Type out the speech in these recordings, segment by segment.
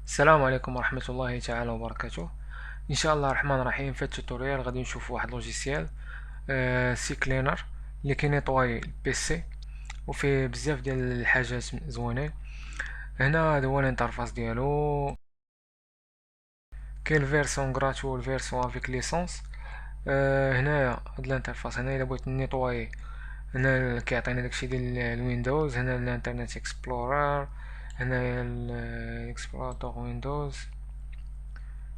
السلام عليكم ورحمة الله تعالى وبركاته. ان شاء الله الرحمن الرحيم. في التوتوريال غادي نشوف واحد لوجيسيال سي كلينر اللي كينيطواي البيسي وفيه بزاف ديال الحاجات زوينين. هنا هذا هو الانترفاس ديالو. كاين الفيرسون غراتوي والفيرسون افيك ليسونس. هنايا هاد الانترفاس هنا الا بغيت نيطواي، هنا كيعطينا داكشي ديال الويندوز. هنا الانترنت اكسبلورر، هنايا الاكسبلوراتور ويندوز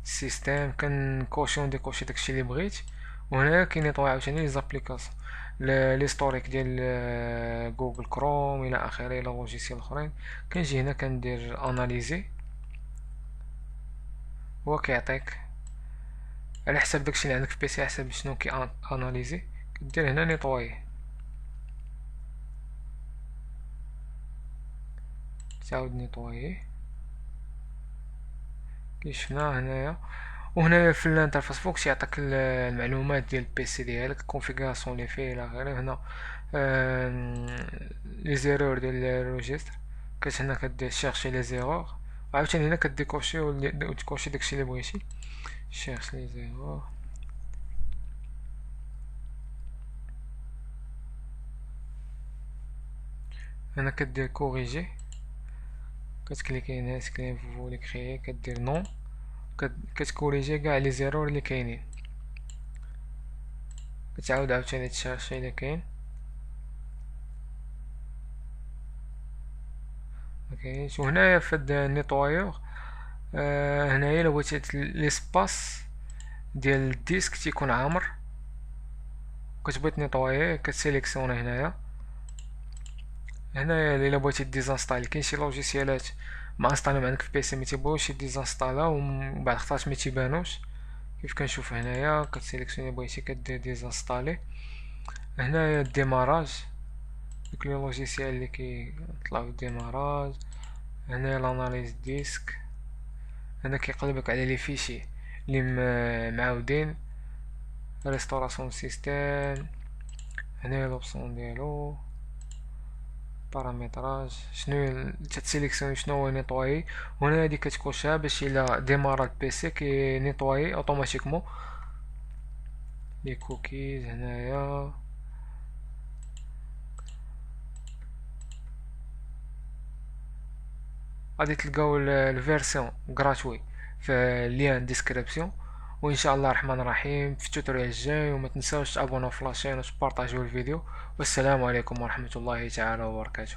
السيستم. كنكوشي ونديكوشي داكشي اللي بغيت. وهنا كينيطوي عاوتاني لي زابليكاسيون، ليستوريك ديال جوجل كروم الى اخره الى لوجيسيال اخرين. كنجي هنا كندير اناليزي، هو كيعطيك على حسب داكشي اللي عندك في بيسي، على حسب شنو كي اناليزي. كدير هنا نيطوي، تعاود نيطوي كي شفنا هنايا. وهنا في الانترفاس فوق يعطيك المعلومات ديال البيسي ديالك، الكونفيغوراسيون اللي فيه الى غيره. هنا لي زيرور ديال الريجستر، هنا كدير شيرشي لي زيرور، وعاوتاني هنا كديكوشي وتكوشي داكشي اللي بغيتي. شيرش لي زيرور، هنا كدير كوريجي، كتكليكي هنا سكرين فولي كريي، كدير نون، كتكوريجي كاع لي زيرور اللي كاينين. كتعاود عاوتاني تشيرشي الا كاين، مكاينش. وهنايا في هاد النيطوايور هنايا الا بغيتي ليسباس ديال الديسك تيكون عامر، كتبغي تنيطواييه كتسيليكسيوني هنايا. هنايا الا بغيتي ديزانستالي، كاين شي لوجيسيالات ما انستاليهم عندك في بيسي متيبغيوش يديزانستالاو ومن بعد خطرات متيبانوش. كيف كنشوف هنايا كتسيليكسيوني بغيتي كدير ديزانستالي. هنايا الديماراج، دوك لي لوجيسيال اللي كيطلعو الديماراج. هنا لاناليز ديسك، هنا كيقلبك على لي فيشي اللي معاودين. ريستوراسيون سيستم، هنا لوبسيون ديالو بارامتراج، شنو تتسيليكسيوني شنو هو نيطوايي. وهنا هادي كتكوشها باش الا ديمارا البيسي كي نيطوايي اوتوماتيكمون. لي كوكيز هنايا، غادي تلقاو الفيرسيون غراتوي في اللين ديسكريبسيون. وان شاء الله الرحمن الرحيم في التوتوريال الجاي. وما تنساوش تابوناو في لاشين وتبارطاجيو الفيديو. والسلام عليكم ورحمة الله تعالى وبركاته.